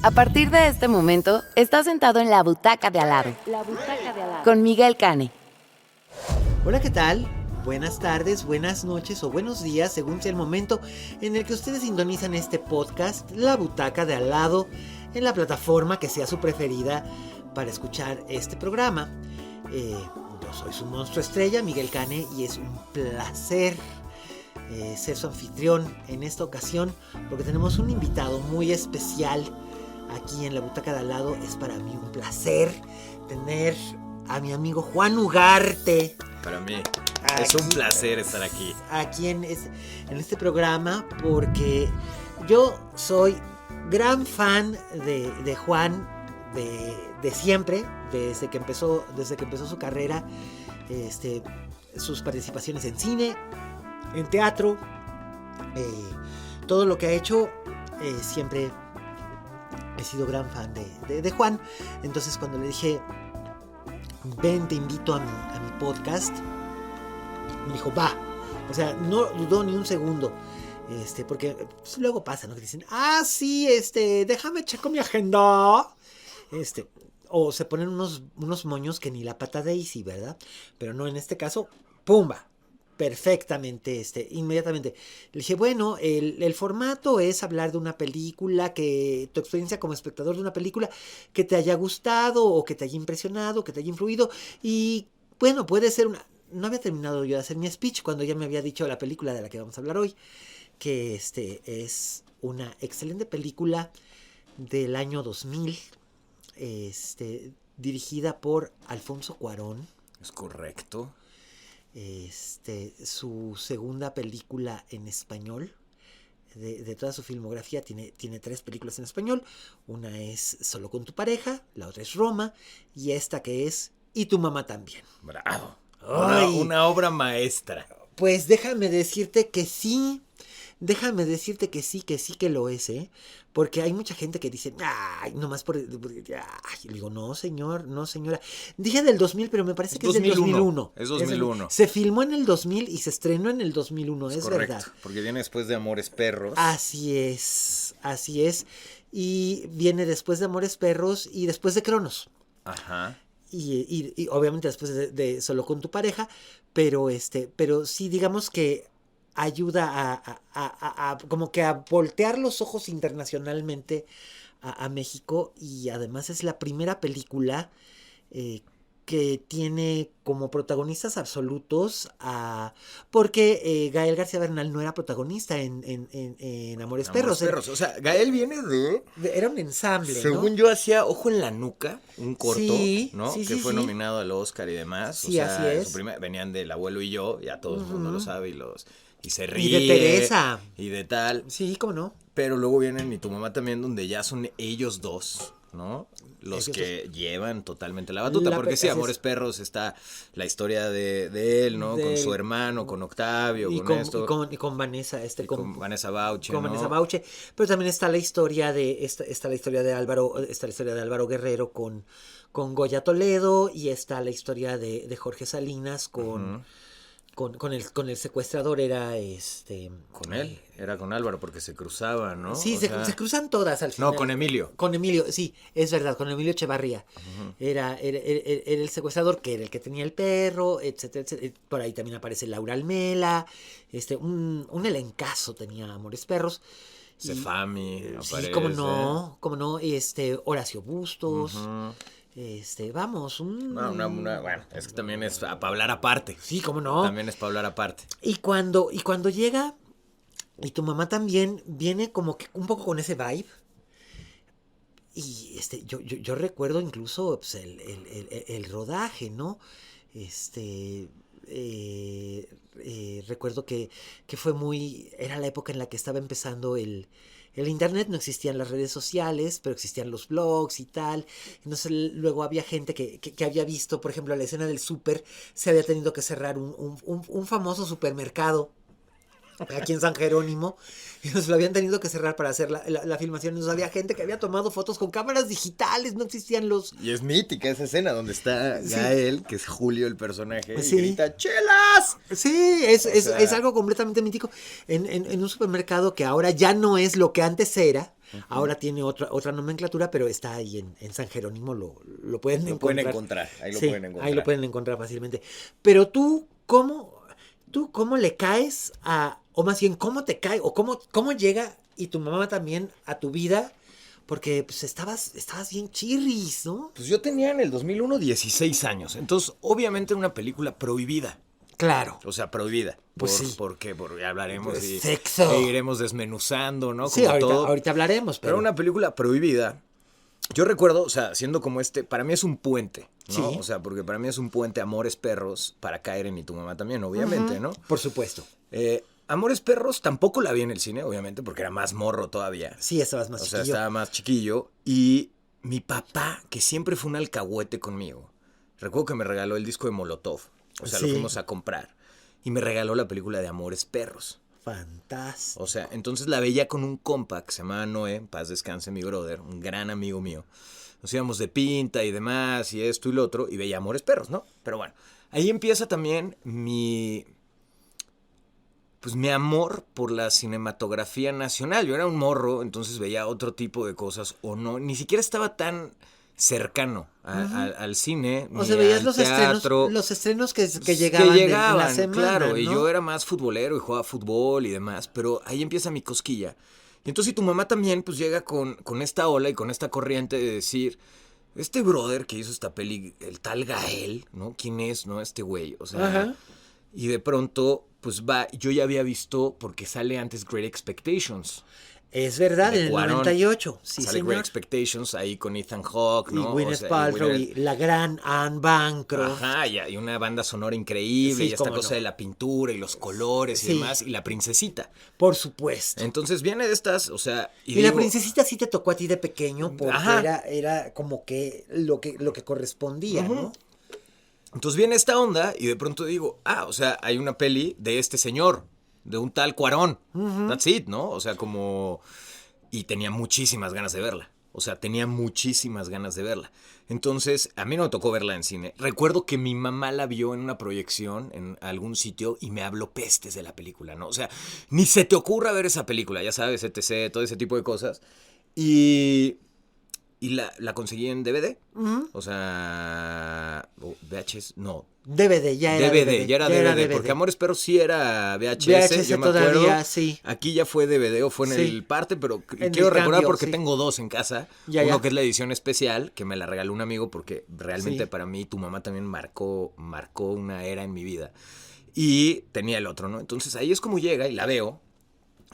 A partir de este momento, estás sentado en la butaca de al lado. Con Miguel Cane. Hola, ¿qué tal? Buenas tardes, buenas noches o buenos días, según sea el momento en el que ustedes sintonizan este podcast, La Butaca de Al Lado, en la plataforma que sea su preferida para escuchar este programa. Yo soy su monstruo estrella, Miguel Cane, y es un placer ser su anfitrión en esta ocasión, porque tenemos un invitado muy especial aquí en La Butaca de Al Lado. Es para mí un placer tener a mi amigo Juan Ugarte. Para mí es un placer estar aquí. Aquí en este programa, porque yo soy gran fan de Juan de siempre, desde que empezó su carrera, sus participaciones en cine, en teatro, todo lo que ha hecho, siempre he sido gran fan de Juan. Entonces, cuando le dije, ven, te invito a mi podcast, me dijo, va. O sea, no dudó ni un segundo. Porque pues, luego pasa, ¿no? Que dicen, sí, déjame checo mi agenda. O se ponen unos moños que ni la pata Daisy, ¿verdad? Pero no, en este caso, ¡pumba! Perfectamente, inmediatamente. Le dije, bueno, el formato es hablar de una película, que tu experiencia como espectador de una película que te haya gustado o que te haya impresionado, que te haya influido. Y bueno, puede ser una... No había terminado yo de hacer mi speech cuando ya me había dicho la película de la que vamos a hablar hoy, que es una excelente película del año 2000, dirigida por Alfonso Cuarón. Es correcto. Su segunda película en español. De toda su filmografía tiene 3 películas en español. Una es Solo con tu pareja, la otra es Roma, y esta que es Y tu mamá también. Bravo. Una obra maestra. Pues déjame decirte que sí. Déjame decirte que sí que lo es, ¿eh? Porque hay mucha gente que dice, ay, nomás por... Ay, le digo, no, señor, no, señora. Dije del 2000, pero me parece que es del 2001. Es 2001. Se filmó en el 2000 y se estrenó en el 2001, es correcto, verdad. Porque viene después de Amores Perros. Así es. Y viene después de Amores Perros y después de Cronos. Ajá. Y obviamente después de Solo con tu pareja, pero sí, digamos que ayuda a como que a voltear los ojos internacionalmente a México, y además es la primera película que tiene como protagonistas absolutos porque Gael García Bernal no era protagonista en Amores Perros. O sea, Gael viene era un ensamble, según ¿no? yo hacía Ojo en la Nuca, un corto, sí, ¿no? Sí, que fue sí. nominado al Oscar y demás. Sí, o sea, así es. Venían del Abuelo y Yo, ya todo el mundo lo sabe y se ríe. Y de Teresa. Y de tal. Sí, ¿cómo no? Pero luego vienen Y tu mamá también, donde ya son ellos dos, ¿no? Los que llevan totalmente la batuta. Porque sí, Amores Perros está la historia de él, ¿no? Con su hermano, con Octavio, con esto. Y con Vanessa, con Vanessa Bauche, con ¿no? Vanessa Bauche. Pero también está la historia está la historia de Álvaro Guerrero con Goya Toledo, y está la historia de Jorge Salinas con el secuestrador. Era con él, era con Álvaro, porque se cruzaban, ¿no? Sí, se cruzan todas al final. No, con Emilio. Con Emilio, sí, es verdad, con Emilio Echevarría. Era el secuestrador, que era el que tenía el perro, etcétera, etcétera. Por ahí también aparece Laura Almela, un elencazo tenía Amores Perros. Cefami aparece. Sí, cómo no, Horacio Bustos. Vamos, bueno, es que también es para hablar aparte. Sí, cómo no. También es para hablar aparte. Y cuando llega, Y tu mamá también, viene como que un poco con ese vibe. Y yo recuerdo incluso pues, el rodaje, ¿no? Recuerdo que fue era la época en la que estaba empezando el internet. No existían las redes sociales, pero existían los blogs y tal. Entonces luego había gente que había visto, por ejemplo, la escena del súper. Se había tenido que cerrar un famoso supermercado aquí en San Jerónimo, y nos lo habían tenido que cerrar para hacer la filmación. Entonces había gente que había tomado fotos con cámaras digitales, no existían los... Y es mítica esa escena donde está Gael, que es Julio el personaje, sí. Y grita ¡chelas! Sí, es algo completamente mítico en un supermercado que ahora ya no es lo que antes era. Ahora tiene otra nomenclatura, pero está ahí en San Jerónimo, lo pueden encontrar. Pueden encontrar, ahí lo pueden encontrar. Ahí lo pueden encontrar fácilmente. Pero tú cómo le caes o más bien, cómo te cae, o cómo llega, y tu mamá también, a tu vida, porque pues estabas bien chirris, ¿no? Pues yo tenía en el 2001 16 años, entonces obviamente una película prohibida. Claro. O sea, prohibida. Pues sí. Porque hablaremos Pues y sexo. e iremos desmenuzando, ¿no? Sí, Como todo. ahorita hablaremos, Pero una película prohibida, yo recuerdo, o sea, siendo como para mí es un puente, ¿no? Sí. O sea, porque para mí es un puente Amores Perros para caer en Y tu mamá también, obviamente, ¿no? Por supuesto. Amores Perros tampoco la vi en el cine, obviamente, porque era más morro todavía. Sí, estabas más chiquillo. O sea, estaba más chiquillo. Y mi papá, que siempre fue un alcahuete conmigo, recuerdo que me regaló el disco de Molotov. O sea, Sí. lo fuimos a comprar. Y me regaló la película de Amores Perros. Fantástico. O sea, entonces la veía con un compa que se llamaba Noé, en paz descanse mi brother, un gran amigo mío. Nos íbamos de pinta y demás, y esto y lo otro, y veía Amores Perros, ¿no? Pero bueno, ahí empieza también mi amor por la cinematografía nacional. Yo era un morro, entonces veía otro tipo de cosas, o no, ni siquiera estaba tan cercano al cine, O ni sea, veías al los teatro. estrenos que llegaban, en la semana, claro, ¿no? y yo era más futbolero y jugaba fútbol y demás, pero ahí empieza mi cosquilla. Y entonces, y tu mamá también, pues llega con esta ola y con esta corriente de decir, este brother que hizo esta peli, el tal Gael, ¿no? ¿Quién es, no? Este güey, o sea, Ajá. y de pronto, pues yo ya había visto, porque sale antes Great Expectations. Es verdad, de en el Cuarón. 98. Sí, Sale señor. Great Expectations ahí con Ethan Hawke, ¿no? Y Gwyneth O sea, Paltrow y la gran Anne Bancroft. Ajá, y una banda sonora increíble, Sí, y esta cómo cosa no. de la pintura y los colores y Sí. demás, y la princesita. Por supuesto. Entonces viene de estas, o sea... Y digo, la princesita sí te tocó a ti de pequeño porque Ajá. era como que lo que correspondía, ¿no? Entonces viene esta onda y de pronto digo, o sea, hay una peli de este señor, de un tal Cuarón. That's it, ¿no? O sea, como... Y tenía muchísimas ganas de verla. O sea, tenía muchísimas ganas de verla. Entonces, a mí no me tocó verla en cine. Recuerdo que mi mamá la vio en una proyección en algún sitio y me habló pestes de la película, ¿no? O sea, ni se te ocurra ver esa película, ya sabes, etc., todo ese tipo de cosas. Y la conseguí en DVD. O sea, VHS, no. DVD, ya era DVD. Ya era DVD, porque Amores Perros sí era VHS, yo me todavía, acuerdo. sí. Aquí ya fue DVD o fue en Sí. el parte, pero En quiero el recordar cambio, porque sí. tengo dos en casa. Ya. Que es la edición especial, que me la regaló un amigo porque realmente Sí. para mí tu mamá también marcó una era en mi vida. Y tenía el otro, ¿no? Entonces ahí es como llega y la veo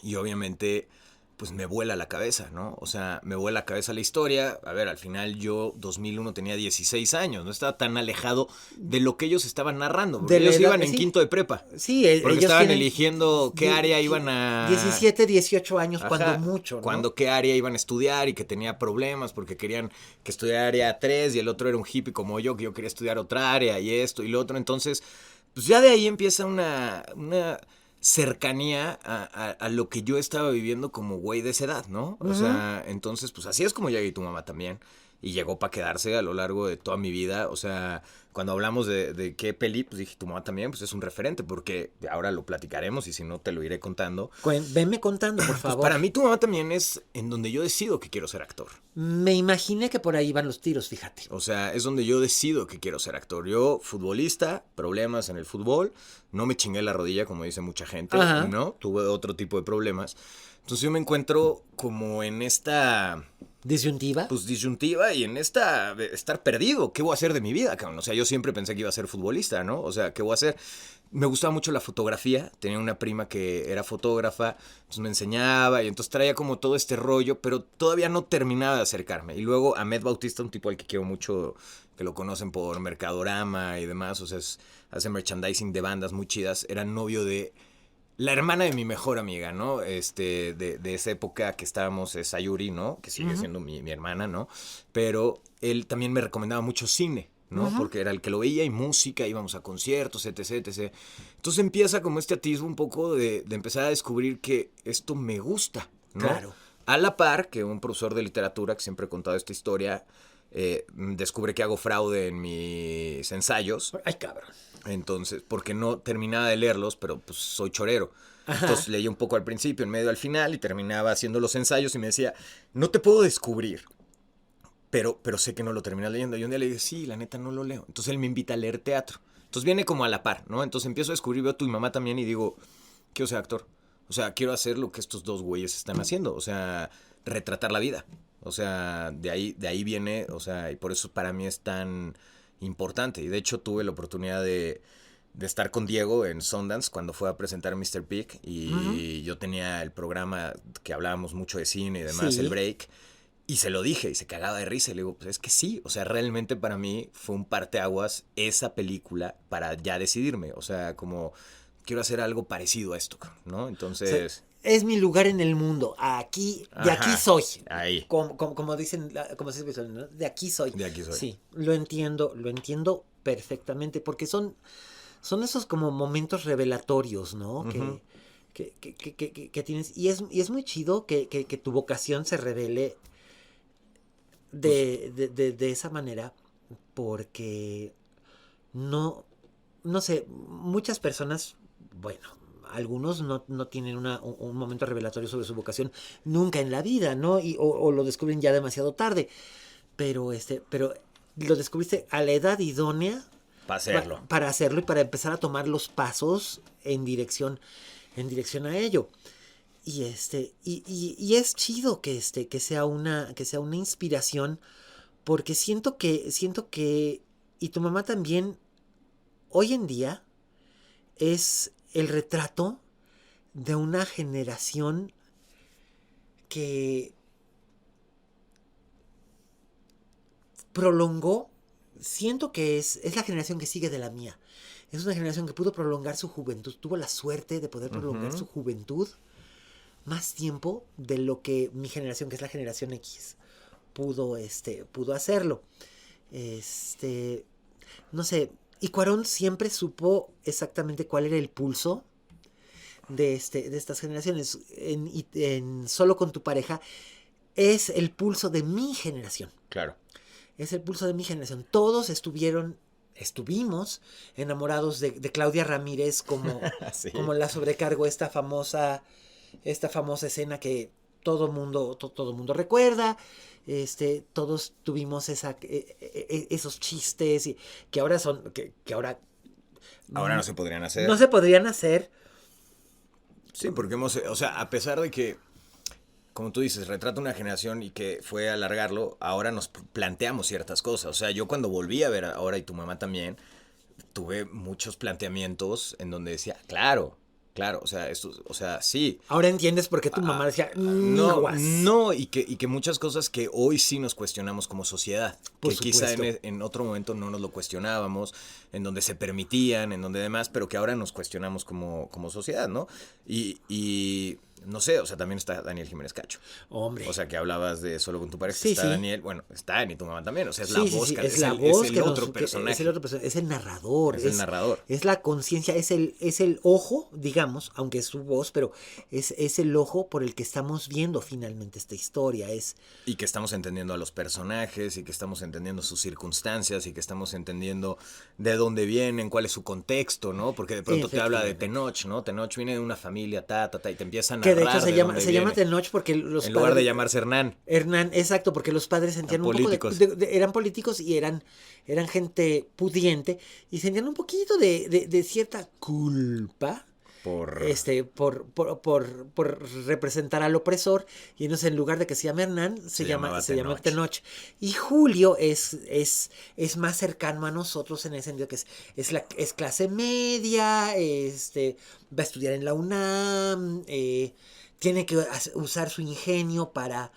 y obviamente pues me vuela la cabeza, ¿no? O sea, me vuela la cabeza la historia. A ver, al final yo, 2001, tenía 16 años. No estaba tan alejado de lo que ellos estaban narrando. Porque De la ellos edad, iban en sí. quinto de prepa. Sí, Porque ellos estaban tienen eligiendo qué área iban a... 17, 18 años, Ajá, cuando mucho, ¿no? Cuando qué área iban a estudiar y que tenía problemas porque querían que estudiara área 3 y el otro era un hippie como yo, que yo quería estudiar otra área y esto y lo otro. Entonces, pues ya de ahí empieza una cercanía a lo que yo estaba viviendo como güey de esa edad, ¿no? O sea, entonces, pues así es como llegué y tu mamá también. Y llegó para quedarse a lo largo de toda mi vida. O sea, cuando hablamos de qué peli, pues dije, tu mamá también, pues es un referente, porque ahora lo platicaremos y si no te lo iré contando. Venme contando, por Pues favor. para mí tu mamá también es en donde yo decido que quiero ser actor. Me imaginé que por ahí van los tiros, fíjate. O sea, es donde yo decido que quiero ser actor. Yo, futbolista, problemas en el fútbol, no me chingué la rodilla, como dice mucha gente, Ajá. ¿no? Tuve otro tipo de problemas. Entonces yo me encuentro como en esta... ¿Disyuntiva? Pues disyuntiva y en esta de estar perdido. ¿Qué voy a hacer de mi vida, cabrón? O sea, yo siempre pensé que iba a ser futbolista, ¿no? O sea, ¿qué voy a hacer? Me gustaba mucho la fotografía. Tenía una prima que era fotógrafa, entonces me enseñaba y entonces traía como todo este rollo, pero todavía no terminaba de acercarme. Y luego Ahmed Bautista, un tipo al que quiero mucho, que lo conocen por Mercadorama y demás, o sea, hace merchandising de bandas muy chidas, era novio de la hermana de mi mejor amiga, ¿no? De esa época que estábamos, es Sayuri, ¿no? Que sigue siendo mi hermana, ¿no? Pero él también me recomendaba mucho cine, ¿no? Porque era el que lo veía y música, íbamos a conciertos, etc. Entonces empieza como este atisbo un poco de empezar a descubrir que esto me gusta, ¿no? Claro. A la par que un profesor de literatura, que siempre he contado esta historia, descubre que hago fraude en mis ensayos. Ay, cabrón. Entonces, porque no terminaba de leerlos, pero pues soy chorero. Ajá. Entonces leía un poco al principio, en medio, al final, y terminaba haciendo los ensayos y me decía, no te puedo descubrir, pero sé que no lo terminas leyendo. Y un día le dije, sí, la neta no lo leo. Entonces él me invita a leer teatro. Entonces viene como a la par, ¿no? Entonces empiezo a descubrir, veo a tu mamá también y digo, quiero ser actor. O sea, quiero hacer lo que estos dos güeyes están haciendo. O sea, retratar la vida. O sea, de ahí viene, o sea, y por eso para mí es tan importante. Y de hecho tuve la oportunidad de estar con Diego en Sundance cuando fue a presentar Mr. Pig y yo tenía el programa que hablábamos mucho de cine y demás, Sí. el break, y se lo dije y se cagaba de risa y le digo, pues es que sí, o sea, realmente para mí fue un parteaguas esa película para ya decidirme, o sea, como quiero hacer algo parecido a esto, ¿no? Entonces... Sí. Es mi lugar en el mundo. Aquí, de aquí soy. Ahí. Como dicen, como se dice, ¿no? De aquí soy. De aquí soy. Sí, lo entiendo perfectamente, porque son esos como momentos revelatorios, ¿no? Uh-huh. Que tienes. Y es muy chido que tu vocación se revele de esa manera, porque no sé, muchas personas, bueno, algunos no tienen un momento revelatorio sobre su vocación nunca en la vida, ¿no? O lo descubren ya demasiado tarde. Pero lo descubriste a la edad idónea Para hacerlo. Para hacerlo y para empezar a tomar los pasos en dirección a ello. Y y es chido que sea una inspiración, porque siento que y tu mamá también hoy en día es el retrato de una generación que prolongó, siento que es la generación que sigue de la mía. Es una generación que pudo prolongar su juventud, tuvo la suerte de poder prolongar su juventud más tiempo de lo que mi generación, que es la generación X, pudo hacerlo. No sé, y Cuarón siempre supo exactamente cuál era el pulso de estas generaciones. En Solo con tu pareja es el pulso de mi generación. Claro. Es el pulso de mi generación. Todos estuvimos enamorados de Claudia Ramírez como, Sí. como la sobrecargo, esta famosa escena que todo mundo recuerda. Todos tuvimos esos chistes que ahora son que ahora no se podrían hacer. No se podrían hacer. Sí, porque o sea, a pesar de que, como tú dices, retrata una generación y que fue alargarlo, ahora nos planteamos ciertas cosas. O sea, yo cuando volví a ver ahora, y tu mamá también, tuve muchos planteamientos en donde decía, claro, o sea, sí. Ahora entiendes por qué tu mamá decía, no, y que muchas cosas que hoy sí nos cuestionamos como sociedad, por que supuesto. quizá en otro momento no nos lo cuestionábamos, en donde se permitían, en donde demás, pero que ahora nos cuestionamos como sociedad, ¿no? Y no sé, o sea, también está Daniel Jiménez Cacho. Hombre. O sea, que hablabas de Solo con tu pareja, Sí, está sí. Daniel, bueno, está y tu mamá también, o sea, es Sí, la sí, voz, sí, que es la voz es que el otro personaje. Es el otro personaje, es el narrador. Es el narrador. Es la conciencia, es el ojo, digamos, aunque es su voz, pero es el ojo por el que estamos viendo finalmente esta historia. Y que estamos entendiendo a los personajes, y que estamos entendiendo sus circunstancias, y que estamos entendiendo de dónde vienen, cuál es su contexto, ¿no? Porque de pronto te habla de Tenoch, ¿no? Tenoch viene de una familia, y te empieza a narrar. Que de hecho se llama Tenoch porque los en lugar de llamarse Hernán. Hernán, exacto, porque los padres sentían un poco eran políticos y eran gente pudiente y sentían un poquito de cierta culpa por representar al opresor, y entonces en lugar de que se llame Hernán se llama Tenoch. Y Julio es más cercano a nosotros en el sentido que es clase media, va a estudiar en la UNAM, tiene que usar su ingenio para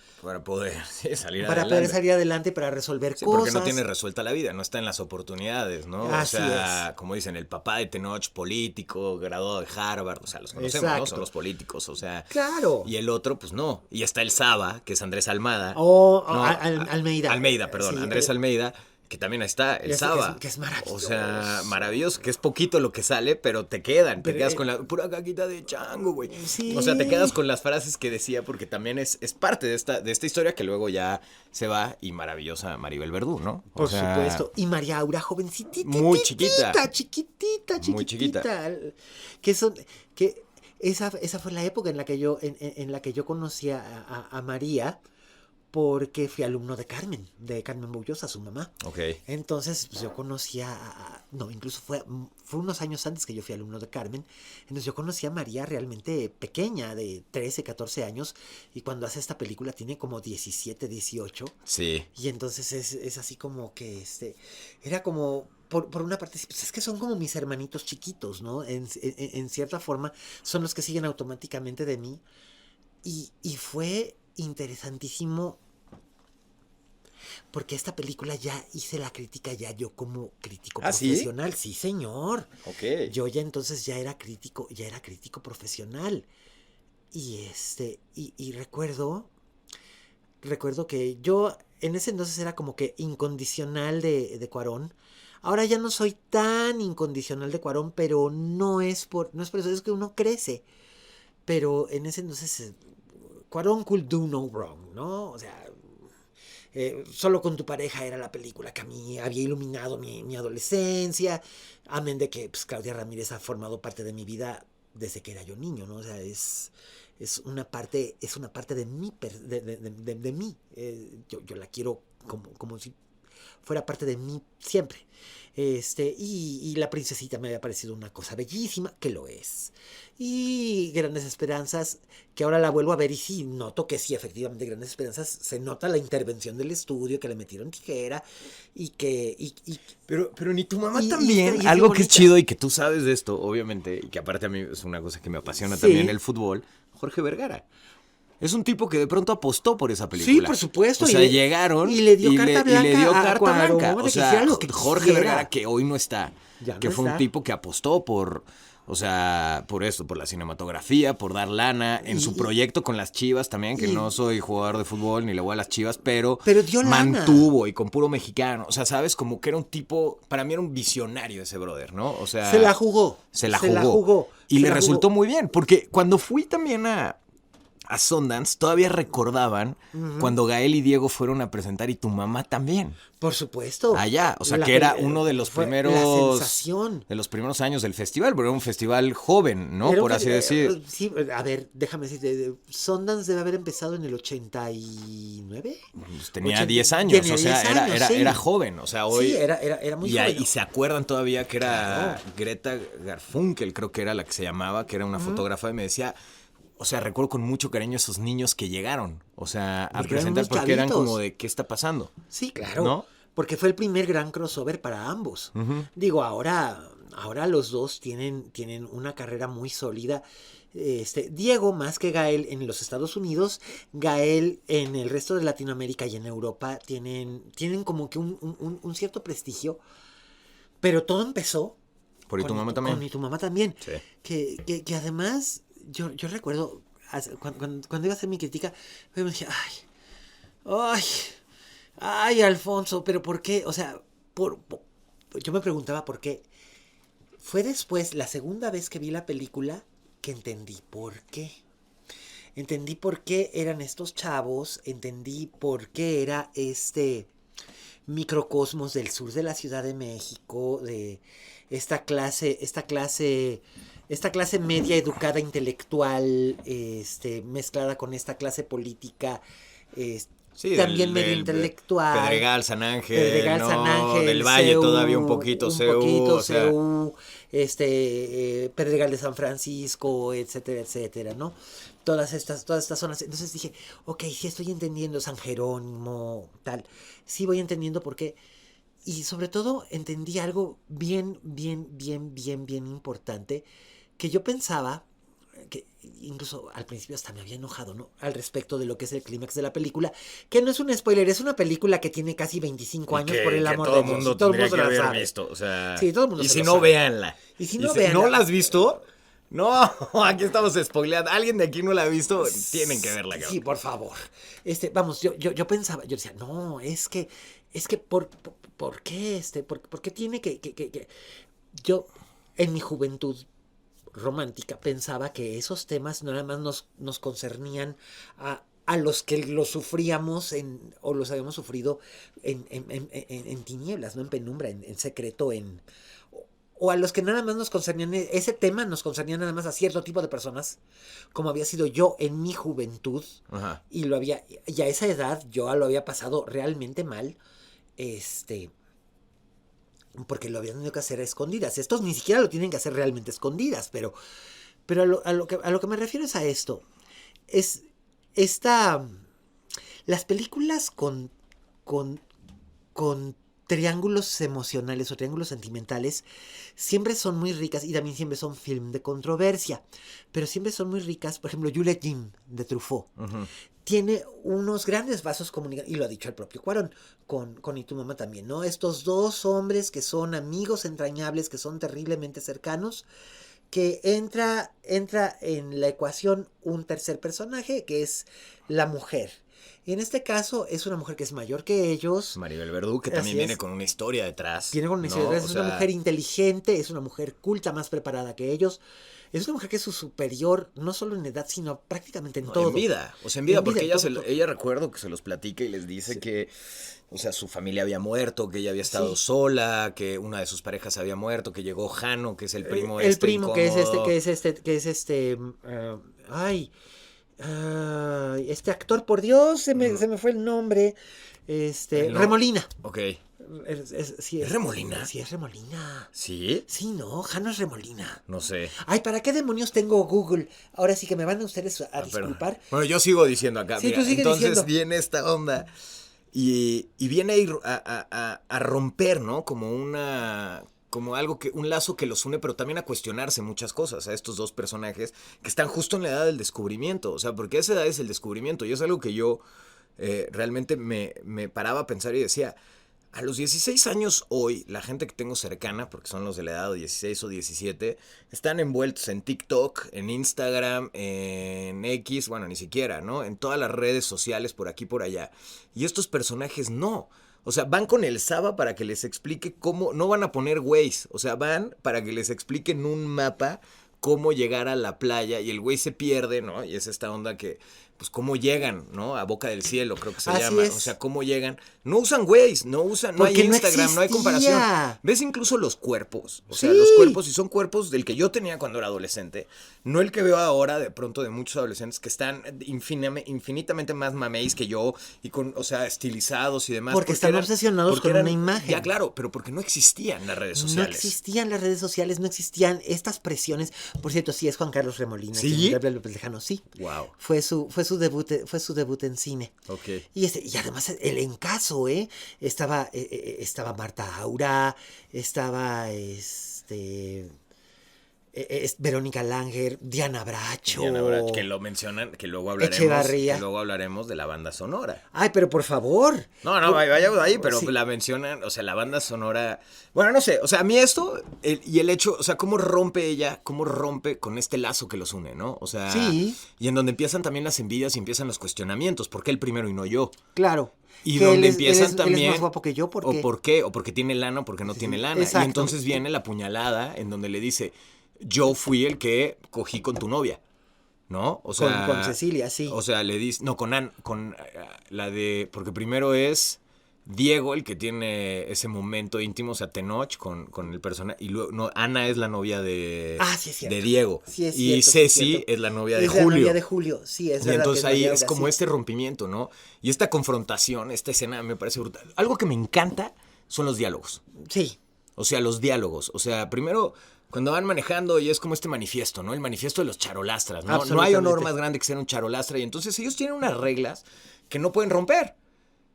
poder salir para adelante. poder salir adelante, para resolver cosas. Porque no tiene resuelta la vida, no está en las oportunidades, ¿no? Así o sea, es. Como dicen, el papá de Tenoch, político, graduado de Harvard, o sea, los conocemos, Exacto. ¿no? Son los políticos, o sea. Claro. Y el otro, pues no. Y está el Saba, que es Andrés Almada. Almeida. Almeida, perdón, Sí, Andrés Almeida, Que también está, el Saba. Que es maravilloso. O sea, maravilloso, que es poquito lo que sale, pero te quedas con la pura caquita de chango, güey. Sí. O sea, te quedas con las frases que decía, porque también es parte de esta historia que luego ya se va, y maravillosa Maribel Verdú, ¿no? Por supuesto. Y María Aura, jovencitita. Muy chiquita. Chiquitita. Muy chiquita. Que esa fue la época en la que yo conocí a María, porque fui alumno de Carmen Bullosa, su mamá. Ok. Entonces, pues yo conocía no, incluso fue unos años antes que yo fui alumno de Carmen. Entonces yo conocí a María realmente pequeña, de 13, 14 años, y cuando hace esta película tiene como 17, 18. Sí. Y entonces es así como que era como, por una parte, pues es que son como mis hermanitos chiquitos, ¿no? En cierta forma, son los que siguen automáticamente de mí. Y fue interesantísimo, porque esta película ya hice la crítica ya yo como crítico profesional. ¿Sí? Sí, señor. Ok. Yo ya entonces ya era crítico profesional. Y y recuerdo que yo en ese entonces era como que incondicional de Cuarón. Ahora ya no soy tan incondicional de Cuarón, pero no es por eso, es que uno crece. Pero en ese entonces Cuarón could do no wrong, ¿no? O sea, Solo con tu pareja era la película que a mí había iluminado mi adolescencia. Amén de que pues, Claudia Ramírez ha formado parte de mi vida desde que era yo niño, ¿no? O sea, es una parte de mí, de mí. Yo la quiero como si fuera parte de mí siempre. Y La Princesita me había parecido una cosa bellísima, que lo es. Y Grandes Esperanzas, que ahora la vuelvo a ver y sí, noto que sí, efectivamente, Grandes Esperanzas, se nota la intervención del estudio, que le metieron tijera y que... Pero ni tu mamá también, algo que es chido y que tú sabes de esto, obviamente, y que aparte a mí es una cosa que me apasiona también, el fútbol, Jorge Vergara. Es un tipo que de pronto apostó por esa película. Sí, por supuesto. O sea, llegaron y le dio carta blanca. O sea, Jorge Vergara, que hoy no está. Que fue un tipo que apostó por... O sea, por esto, por la cinematografía, por dar lana, en su proyecto con las Chivas también, que no soy jugador de fútbol ni le voy a las Chivas, pero dio mantuvo lana. Y con puro mexicano. O sea, ¿sabes? Como que era un tipo, para mí era un visionario ese brother, ¿no? O sea... Se la jugó. Y le resultó muy bien, porque cuando fui también a Sundance, todavía recordaban cuando Gael y Diego fueron a presentar y tu mamá también. Por supuesto. Allá, o sea, que era uno de los primeros... La sensación. De los primeros años del festival, pero era un festival joven, ¿no? Por así decir. Sí, a ver, déjame decirte, Sundance debe haber empezado en el 89. Pues tenía 10 años, o sea, era joven, o sea, hoy... Sí, era muy joven. Y se acuerdan todavía que era Greta Garfunkel, creo que era la que se llamaba, que era una fotógrafa, y me decía... O sea, recuerdo con mucho cariño esos niños que llegaron, o sea, a presentar porque eran como de, ¿qué está pasando? Sí, claro, ¿no? Porque fue el primer gran crossover para ambos. Digo, ahora los dos tienen una carrera muy sólida. Diego, más que Gael en los Estados Unidos, Gael en el resto de Latinoamérica y en Europa tienen como que un cierto prestigio, pero todo empezó por tu mamá también. Con Y tu mamá también. Sí. Que además... Yo recuerdo, cuando iba a hacer mi crítica, me decía, ay, Alfonso, pero ¿por qué? O sea, yo me preguntaba por qué. Fue después, la segunda vez que vi la película, que entendí por qué. Entendí por qué eran estos chavos, entendí por qué era este microcosmos del sur de la Ciudad de México, de esta clase media educada intelectual, mezclada con esta clase política, también medio intelectual. Pedregal, San Ángel, del Valle CEU, todavía un poquito, CEU, Pedregal de San Francisco, etcétera, etcétera, ¿no? Todas estas zonas. Entonces dije, ok, sí estoy entendiendo San Jerónimo, tal. Sí voy entendiendo por qué. Y sobre todo entendí algo bien importante, que yo pensaba, que incluso al principio hasta me había enojado, ¿no? Al respecto de lo que es el clímax de la película, que no es un spoiler, es una película que tiene casi 25 años, por el amor de Dios. Todo el mundo tendría que haber visto, o sea... Sí, todo el mundo y se si lo no, sabe. véanla. Y si no la has visto... No, aquí estamos spoileando. ¿Alguien de aquí no la ha visto? Tienen que verla, cabrón. Sí, por favor. Vamos, yo pensaba, yo decía, no, es que, ¿por qué por qué tiene que? Yo, en mi juventud romántica, pensaba que esos temas no nada más nos concernían a los que lo sufríamos o los habíamos sufrido en tinieblas, ¿no? En penumbra, en secreto, o a los que nada más nos concernían, ese tema nos concernía nada más a cierto tipo de personas, como había sido yo en mi juventud. Ajá. Y a esa edad yo lo había pasado realmente mal, porque lo habían tenido que hacer a escondidas. Estos ni siquiera lo tienen que hacer realmente a escondidas, pero a lo que me refiero es a esto. Es las películas con triángulos emocionales o triángulos sentimentales siempre son muy ricas y también siempre son film de controversia, pero siempre son muy ricas. Por ejemplo, Juliette Jim de Truffaut tiene unos grandes vasos comunicativos, y lo ha dicho el propio Cuarón con Y tu mamá también, ¿no? Estos dos hombres que son amigos entrañables, que son terriblemente cercanos, que entra en la ecuación un tercer personaje que es la mujer. Y en este caso es una mujer que es mayor que ellos. Maribel Verdú, que también viene con una historia detrás. Tiene con una historia detrás. Es una mujer inteligente, es una mujer culta, más preparada que ellos. Es una mujer que es su superior, no solo en edad, sino prácticamente en todo. En vida, porque ella recuerdo que se los platica y les dice que, o sea, su familia había muerto, que ella había estado sola, que una de sus parejas había muerto, que llegó Jano, que es el primo primo incómodo. que este actor, por Dios, se me fue el nombre. Remolina. Ok. ¿Es Remolina? Sí, es Remolina. ¿Sí? Sí, no, Jano es Remolina. No sé. Ay, ¿para qué demonios tengo Google? Ahora sí que me van a ustedes a disculpar. Pero, bueno, yo sigo diciendo acá. Sí, mira, tú sigue entonces diciendo. viene esta onda y viene a romper, ¿no? Como algo un lazo que los une, pero también a cuestionarse muchas cosas a estos dos personajes que están justo en la edad del descubrimiento. O sea, porque esa edad es el descubrimiento y es algo que yo realmente me paraba a pensar y decía, a los 16 años hoy, la gente que tengo cercana, porque son los de la edad de 16 o 17, están envueltos en TikTok, en Instagram, en X, bueno, ni siquiera, ¿no? En todas las redes sociales, por aquí, por allá. Y estos personajes no. O sea, van con el Saba para que les explique cómo, no van a poner Waze, o sea, van para que les expliquen un mapa cómo llegar a la playa y el güey se pierde, ¿no? Y es esta onda que, pues, cómo llegan, ¿no? A Boca del Cielo, creo que se llama. O sea, cómo llegan. No usan Waze, no hay Instagram, no hay comparación. ¿Ves incluso los cuerpos? O sea, los cuerpos, y son cuerpos del que yo tenía cuando era adolescente. No el que veo ahora, de pronto, de muchos adolescentes que están infinitamente más mameis que yo y con, o sea, estilizados y demás. Porque están obsesionados con una imagen. Ya, claro, pero porque no existían las redes sociales. No existían las redes sociales, no existían estas presiones. Por cierto, sí, es Juan Carlos Remolina. ¿Sí? López Lejano, sí. Wow. Fue su debut en cine. Ok. Y además el encaso, estaba Marta Aura, estaba Verónica Langer, Diana Bracho, que lo mencionan, que luego hablaremos de la banda sonora. Ay, pero por favor. No, vaya ahí, pero sí. La mencionan, o sea, la banda sonora. Bueno, no sé, o sea, a mí esto y el hecho, o sea, cómo rompe con este lazo que los une, ¿no? O sea, sí. Y en donde empiezan también las envidias y empiezan los cuestionamientos, ¿por qué el primero y no yo? Claro. Y donde empiezan también. Él es más guapo que yo, ¿por qué? O por qué, o porque tiene lana o porque no tiene lana. Exacto. Y entonces viene la puñalada en donde le dice, yo fui el que cogí con tu novia, ¿no? O sea, con Cecilia, sí. O sea, le dice, no, con la de, porque primero es Diego el que tiene ese momento íntimo, o sea, Tenoch con el personaje, y luego, no, Ana es la novia de, sí, es de Diego, sí, es y cierto, Ceci es la novia de Julio. Es la novia de Julio, sí, es verdad. Y entonces ahí es como sí. este rompimiento, ¿no? Y esta confrontación, esta escena me parece brutal. Algo que me encanta son los diálogos. Sí. O sea, los diálogos. O sea, primero, cuando van manejando y es como este manifiesto, ¿no? El manifiesto de los charolastras, ¿no? No hay honor más grande que ser un charolastra. Y entonces ellos tienen unas reglas que no pueden romper,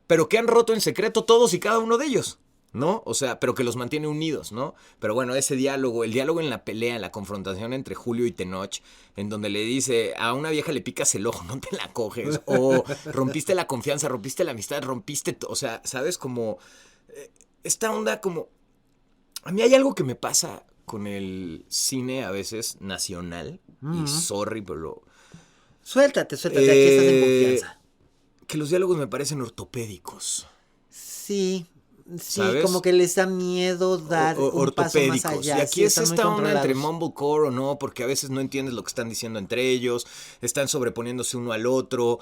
pero que han roto en secreto todos y cada uno de ellos, ¿no? O sea, pero que los mantiene unidos, ¿no? Pero bueno, ese diálogo, el diálogo en la pelea, en la confrontación entre Julio y Tenoch, en donde le dice, a una vieja le picas el ojo, no te la coges, o rompiste la confianza, rompiste la amistad, o sea, ¿sabes? Como esta onda como... A mí hay algo que me pasa con el cine a veces nacional, y sorry, pero Suéltate, aquí estás en confianza. Que los diálogos me parecen ortopédicos. Sí, ¿sabes? como que les da miedo dar un paso más allá. Y aquí es esta onda entre mumblecore o no, porque a veces no entiendes lo que están diciendo entre ellos, están sobreponiéndose uno al otro.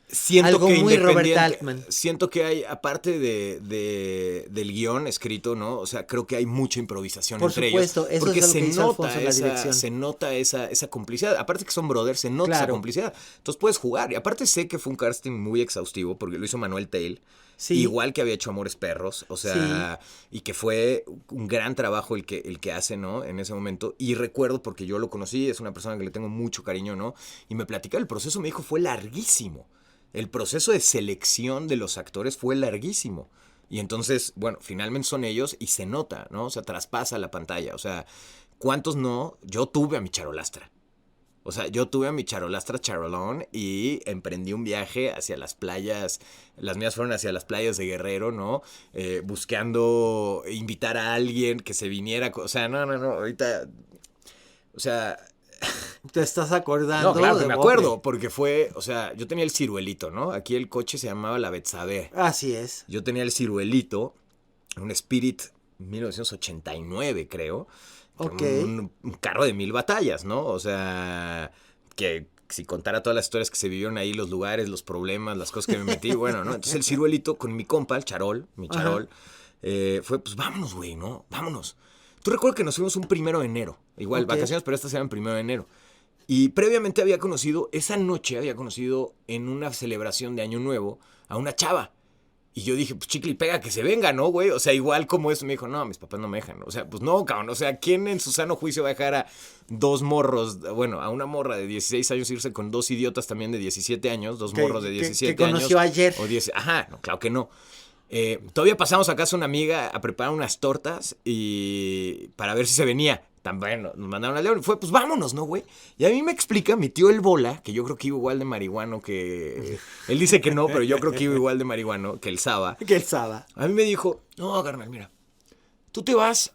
Siento algo que muy Robert Altman. Siento que hay, aparte del guión escrito, ¿no? O sea, creo que hay mucha improvisación entre ellos. Por supuesto, eso porque es lo que hizo Alfonso en la dirección. Se nota esa complicidad. Aparte que son brothers, se nota esa complicidad. Entonces puedes jugar. Y aparte sé que fue un casting muy exhaustivo, porque lo hizo Manuel Tale. Sí. Igual que había hecho Amores Perros, o sea, y que fue un gran trabajo el que hace, ¿no? En ese momento. Y recuerdo, porque yo lo conocí, es una persona que le tengo mucho cariño, ¿no? Y me platicaba el proceso, me dijo, fue larguísimo. El proceso de selección de los actores fue larguísimo. Y entonces, bueno, finalmente son ellos y se nota, ¿no? O sea, traspasa la pantalla. O sea, ¿cuántos no? Yo tuve a mi charolastra. O sea, yo tuve a mi charolastra charolón y emprendí un viaje hacia las playas. Las mías fueron hacia las playas de Guerrero, ¿no? Buscando invitar a alguien que se viniera. O sea, no, ahorita... O sea... ¿Te estás acordando? No, claro que me acuerdo, porque fue... O sea, yo tenía el ciruelito, ¿no? Aquí el coche se llamaba la Betsabe. Así es. Yo tenía el ciruelito, un Spirit 1989, creo. Okay. Un carro de 1000 batallas, ¿no? O sea, que si contara todas las historias que se vivieron ahí, los lugares, los problemas, las cosas que me metí, bueno, ¿no? Entonces el ciruelito con mi compa, el charol, mi charol, fue, pues vámonos, güey, ¿no? Vámonos. Tú recuerdas que nos fuimos un 1 de enero, igual, vacaciones, pero estas eran 1 de enero. Y previamente esa noche había conocido en una celebración de Año Nuevo a una chava. Y yo dije, pues chicle y pega que se venga, ¿no, güey? O sea, igual como eso me dijo, no, mis papás no me dejan. O sea, pues no, cabrón. O sea, ¿quién en su sano juicio va a dejar a dos morros? Bueno, a una morra de 16 años irse con dos idiotas también de 17 años, dos morros de 17 años. Que conoció ayer. O 10, ajá, no, claro que no. Todavía pasamos a casa una amiga a preparar unas tortas y para ver si se venía. También nos mandaron a León y fue, pues vámonos, ¿no, güey? Y a mí me explica mi tío el Bola, que yo creo que iba igual de marihuano que... Él dice que no, pero yo creo que iba igual de marihuano que el Saba. A mí me dijo, no, carnal, mira, tú te vas...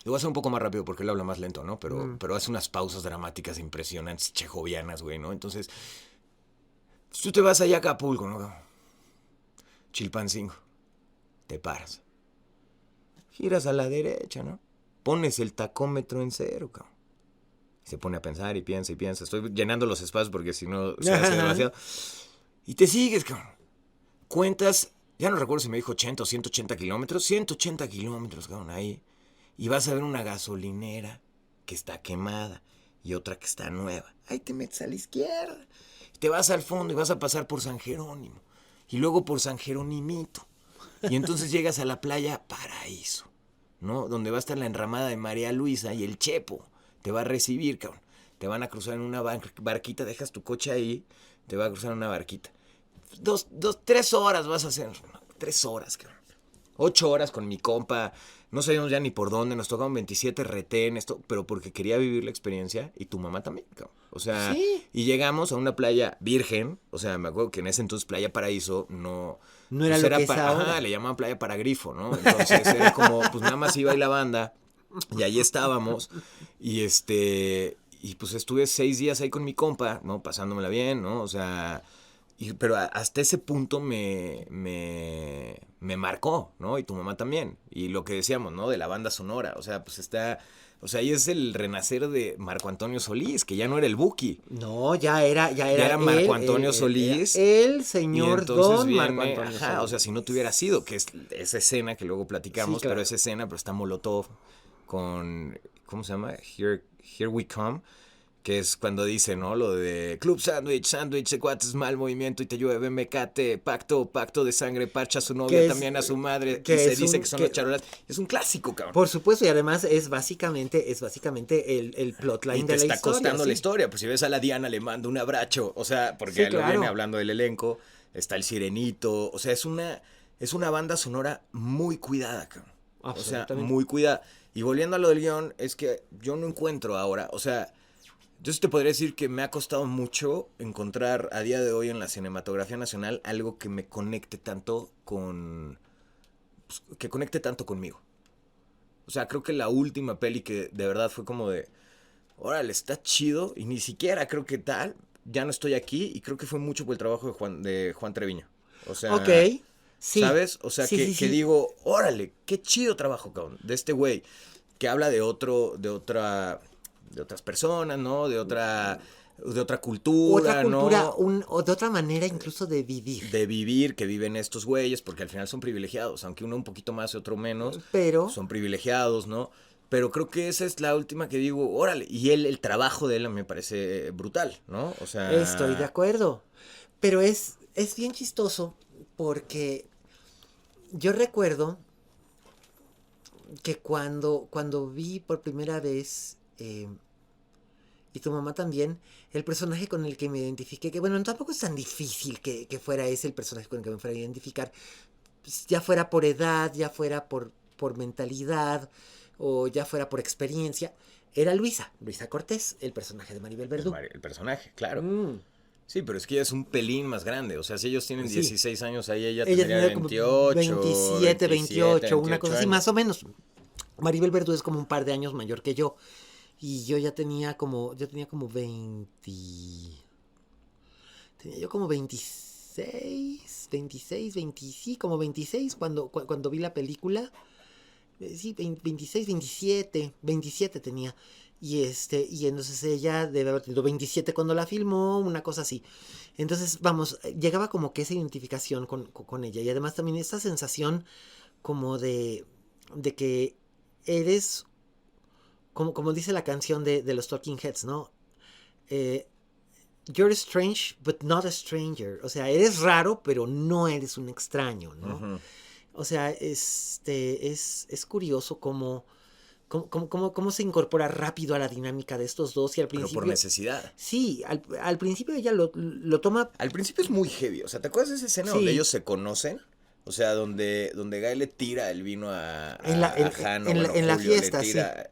Lo voy a hacer un poco más rápido porque él habla más lento, ¿no? Pero hace unas pausas dramáticas impresionantes, chejovianas, güey, ¿no? Entonces, tú te vas allá a Acapulco, ¿no? Chilpancingo. Te paras. Giras a la derecha, ¿no? Pones el tacómetro en 0, cabrón. Y se pone a pensar y piensa y piensa. Estoy llenando los espacios porque si no se hace demasiado. Y te sigues, cabrón. Cuentas, ya no recuerdo si me dijo 80 o 180 kilómetros. 180 kilómetros, cabrón, ahí. Y vas a ver una gasolinera que está quemada y otra que está nueva. Ahí te metes a la izquierda. Te vas al fondo y vas a pasar por San Jerónimo. Y luego por San Jerónimito. Y entonces llegas a la playa Paraíso, ¿no? Donde va a estar la enramada de María Luisa y el Chepo te va a recibir, cabrón. Te van a cruzar en una barquita, dejas tu coche ahí, te va a cruzar en una barquita. 3 horas vas a hacer. 3 horas, cabrón. 8 horas con mi compa. No sabíamos ya ni por dónde. Nos tocaron 27 retenes, pero porque quería vivir la experiencia. Y tu mamá también, cabrón. O sea, ¿sí? Y llegamos a una playa virgen. O sea, me acuerdo que en ese entonces Playa Paraíso no era lo que es ahora. Ajá, le llamaban Playa Paragrifo, ¿no? Entonces era como, pues nada más iba y la banda. Y ahí estábamos. Y y pues estuve 6 días ahí con mi compa, ¿no? Pasándomela bien, ¿no? O sea... pero hasta ese punto me marcó, ¿no? Y tu mamá también. Y lo que decíamos, ¿no? De la banda sonora. O sea, pues está... O sea, ahí es el renacer de Marco Antonio Solís, que ya no era el Buki. No, ya era Marco Antonio Solís. El señor Don viene, Marco Antonio Solís. O sea, si no te hubiera sido, que es esa escena que luego platicamos, sí, claro. Pero esa escena, pero está Molotov con... ¿Cómo se llama? Here We Come. Que es cuando dice, ¿no? Lo de Club Sándwich, secuates, mal movimiento y te llueve, mecate, pacto de sangre, parcha a su novia, también a su madre, y se dice que son los charolas. Es un clásico, cabrón. Por supuesto, y además es básicamente el plotline de la historia. Y te está costando la historia, pues si ves a la Diana le manda un abracho, o sea, porque lo viene hablando del elenco, está el Sirenito, o sea, es una banda sonora muy cuidada, cabrón. O sea, muy cuidada. Y volviendo a lo del guión, es que yo no encuentro ahora, o sea... Yo sí te podría decir que me ha costado mucho encontrar a día de hoy en la cinematografía nacional algo que me conecte tanto con... Pues, que conecte tanto conmigo. O sea, creo que la última peli que de verdad fue como de, órale, está chido, y ni siquiera creo que tal, ya no estoy aquí, y creo que fue mucho por el trabajo de Juan Treviño. O sea, Ok, sí. ¿sabes? O sea, Sí, que, sí, que sí. digo, órale, qué chido trabajo, cabrón, de este güey, que habla de otras personas, ¿no? De otra Otra cultura, cultura, ¿no? o de otra manera incluso de vivir. De vivir, que viven estos güeyes, porque al final son privilegiados, aunque uno un poquito más y otro menos, Pero son privilegiados, ¿no? Pero creo que esa es la última que digo, órale, y el trabajo de él me parece brutal, ¿no? O estoy de sea, acuerdo. Pero es bien chistoso porque yo recuerdo que cuando vi por primera vez, y tu mamá también, el personaje con el que me identifiqué, que bueno, tampoco es tan difícil que fuera ese el personaje con el que me fuera a identificar, pues, ya fuera por edad, ya fuera por mentalidad, o ya fuera por experiencia, era Luisa Cortés, el personaje de Maribel Verdú. el personaje, claro. Mm, Sí, pero es que ella es un pelín más grande. O sea, si ellos tienen sí. 16 años, ahí ella Ella tendría tenía como 28, 27, 28, una cosa así, años. más o menos. Maribel Verdú es como un par de años mayor que yo. Y yo ya tenía como 20. Tenía yo como 26, 20, sí, como 26 cuando vi la película. Sí, 26, 27 tenía. Y entonces ella debe haber tenido 27 cuando la filmó, una cosa así. Entonces, vamos, llegaba como que esa identificación con ella. Y además también esta sensación como de que eres, como dice la canción de los Talking Heads, ¿no? Eh, You're strange, but not a stranger. O sea, eres raro, pero no eres un extraño, ¿no? Ujú. O sea, es curioso cómo se incorpora rápido a la dinámica de estos dos. Y al Pero por principio, necesidad. sí, al principio ella lo toma. Al principio es muy heavy. O sea, ¿te acuerdas de esa escena donde Sí, ellos se conocen? O sea, donde Guy le tira el vino a en la, en, Han, o en la, bueno, en la Julio le fiesta, sí. tira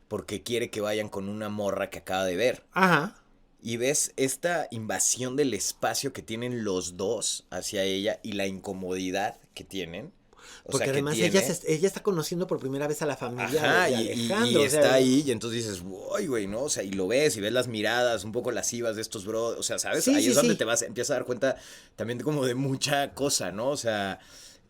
porque quiere que vayan con una morra que acaba de ver. Ajá. Y ves esta invasión del espacio que tienen los dos hacia ella y la incomodidad que tienen. O Porque sea, que además tiene. ella está conociendo por primera vez a la familia Ajá, de y Alejandro. O sea, está ahí, y entonces dices, uy, güey, ¿no? O sea, y lo ves, y ves las miradas un poco lascivas de estos bros. O sea, ¿sabes? sí, Ahí sí, es donde sí. empiezas a dar cuenta también como de mucha cosa, ¿no? O sea,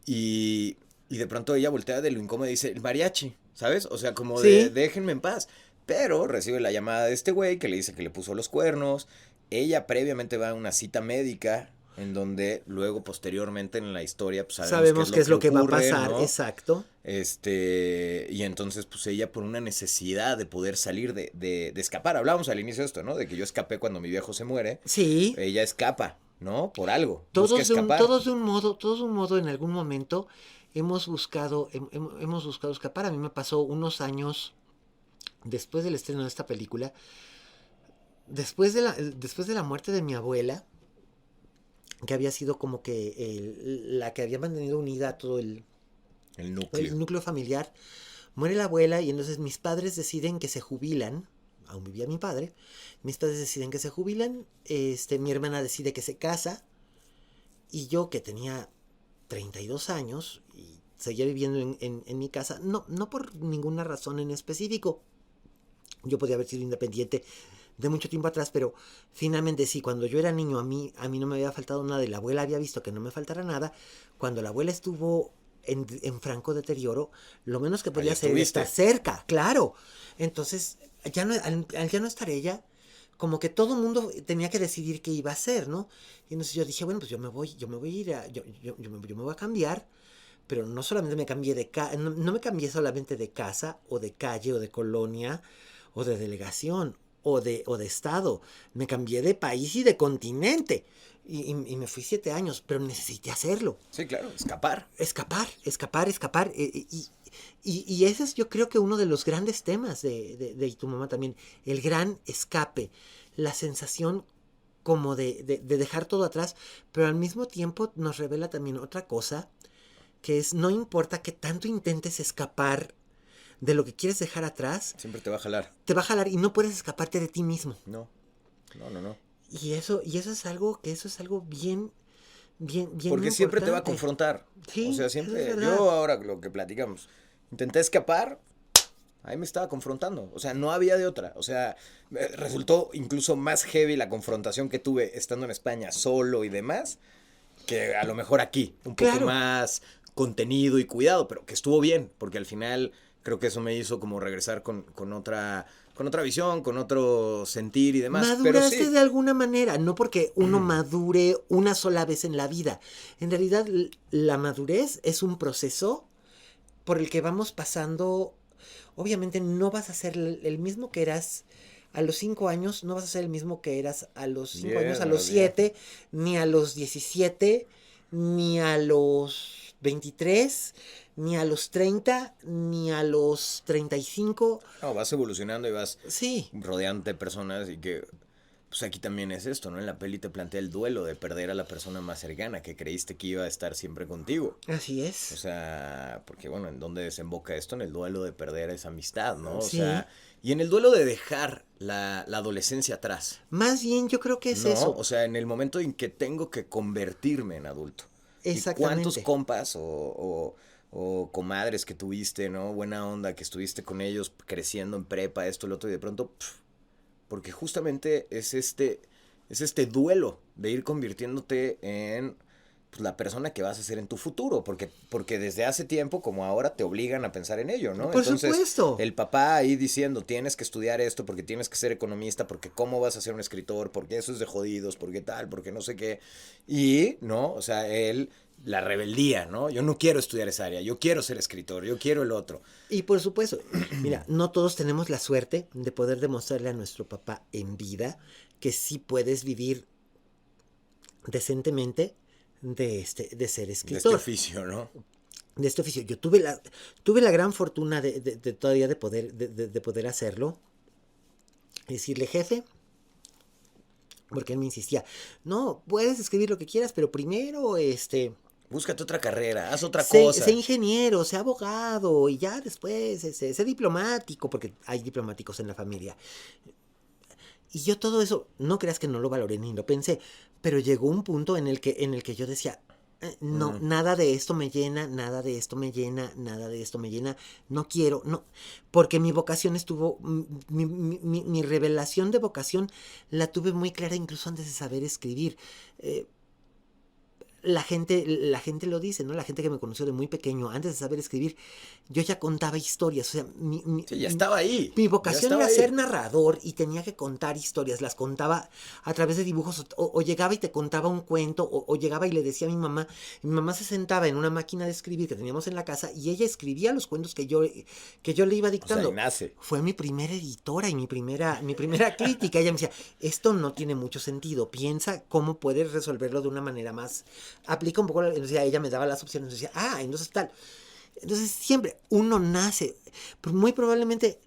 y de pronto ella voltea de lo incómodo y dice, el mariachi, ¿sabes? O sea, como de, Sí. déjenme en paz. Pero recibe la llamada de este güey que le dice que le puso los cuernos. Ella previamente va a una cita médica en donde luego posteriormente en la historia pues Sabemos qué es lo que va a ocurre, pasar, ¿no? exacto. Y entonces pues ella por una necesidad de poder salir de escapar, hablábamos al inicio de esto, ¿no? De que yo escapé cuando mi viejo se muere, Sí. ella escapa, ¿no? Por algo, busca escapar. Todos de un modo, en algún momento hemos buscado escapar. A mí me pasó unos años después del estreno de esta película, después de la muerte de mi abuela, que había sido como que la que había mantenido unida a todo El el núcleo. núcleo familiar. Muere la abuela y entonces mis padres deciden que se jubilan. Aún vivía mi padre. Mis padres deciden que se jubilan. Mi hermana decide que se casa. Y yo, que tenía 32 años y seguía viviendo en mi casa, no por ninguna razón en específico. Yo podía haber sido independiente de mucho tiempo atrás, pero finalmente sí, cuando yo era niño a mí no me había faltado nada y la abuela había visto que no me faltara nada. Cuando la abuela estuvo en franco deterioro, lo menos que podía Ahí hacer era estuviste. estar cerca, claro. Entonces, al ya no estar ella, como que todo el mundo tenía que decidir qué iba a hacer, ¿no? Y entonces yo dije, bueno, pues yo me voy a ir yo me voy a cambiar, pero no solamente me cambié no me cambié solamente de casa o de calle o de colonia o de delegación o de estado, me cambié de país y de continente. Y me fui 7 años, pero necesité hacerlo. Sí, claro, escapar. Escapar. Y ese es, yo creo que uno de los grandes temas de Y tu mamá también. El gran escape. La sensación como de dejar todo atrás. Pero al mismo tiempo nos revela también otra cosa. Que es, no importa que tanto intentes escapar de lo que quieres dejar atrás. Siempre te va a jalar. Te va a jalar y no puedes escaparte de ti mismo. No. Y eso es algo bien Porque siempre te va a importante. confrontar. Sí, O sea, eso es siempre. verdad. Yo ahora lo que platicamos. Intenté escapar ahí me estaba confrontando. O sea, no había de otra. O sea, resultó incluso más heavy la confrontación que tuve estando en España solo y demás, que a lo mejor aquí, un poco más contenido y cuidado, pero que estuvo bien, porque al final creo que eso me hizo como regresar con otra visión, con otro sentir y demás. Maduraste pero sí. de alguna manera, no porque uno madure una sola vez en la vida. En realidad, la madurez es un proceso por el que vamos pasando. Obviamente no vas a ser el mismo que eras a los 5 años, no vas a ser el mismo que eras a los 5 años, a los 7, ni a los 17, ni a los 23, ni a los 30, ni a los 35. No, vas evolucionando y vas rodeándote de personas y que... Pues aquí también es esto, ¿no? En la peli te plantea el duelo de perder a la persona más cercana que creíste que iba a estar siempre contigo. Así es. O sea, porque bueno, ¿en dónde desemboca esto? En el duelo de perder esa amistad, ¿no? Sí. O sea, y en el duelo de dejar la adolescencia atrás. Más bien, yo creo que es eso. O sea, en el momento en que tengo que convertirme en adulto. Exactamente. ¿Y cuántos compas o comadres que tuviste, ¿no? Buena onda, que estuviste con ellos creciendo en prepa, esto, lo otro, y de pronto... Porque justamente es este duelo de ir convirtiéndote en pues, la persona que vas a ser en tu futuro. Porque desde hace tiempo, como ahora, te obligan a pensar en ello, ¿no? Por supuesto. El papá ahí diciendo, tienes que estudiar esto, porque tienes que ser economista, porque cómo vas a ser un escritor, porque eso es de jodidos, porque tal, porque no sé qué. Y, ¿no? O sea, la rebeldía, ¿no? Yo no quiero estudiar esa área, yo quiero ser escritor, yo quiero el otro. Y por supuesto, mira, no todos tenemos la suerte de poder demostrarle a nuestro papá en vida que sí puedes vivir decentemente de ser escritor. De este oficio, ¿no? De este oficio. Yo tuve la gran fortuna de todavía de poder hacerlo. Decirle, jefe, porque él me insistía, no, puedes escribir lo que quieras, pero primero, búscate otra carrera, haz otra cosa. Sé ingeniero, sé abogado y ya después sé diplomático, porque hay diplomáticos en la familia. Y yo todo eso, no creas que no lo valoré ni lo pensé, pero llegó un punto en el que yo decía, no, nada de esto me llena, nada de esto me llena, nada de esto me llena, no quiero, no, porque mi vocación estuvo, mi revelación de vocación la tuve muy clara incluso antes de saber escribir. La gente lo dice, ¿no? La gente que me conoció de muy pequeño, antes de saber escribir, yo ya contaba historias. O sea, sí, ya estaba ahí. Mi vocación era ser narrador y tenía que contar historias. Las contaba a través de dibujos. O llegaba y te contaba un cuento, o llegaba y le decía a mi mamá. Mi mamá se sentaba en una máquina de escribir que teníamos en la casa y ella escribía los cuentos que yo le iba dictando. O sea, nace. Fue mi primera editora y mi primera crítica. Ella me decía, esto no tiene mucho sentido. Piensa cómo puedes resolverlo de una manera más... Aplica un poco, entonces ella me daba las opciones, decía, entonces tal. Entonces siempre uno nace, muy probablemente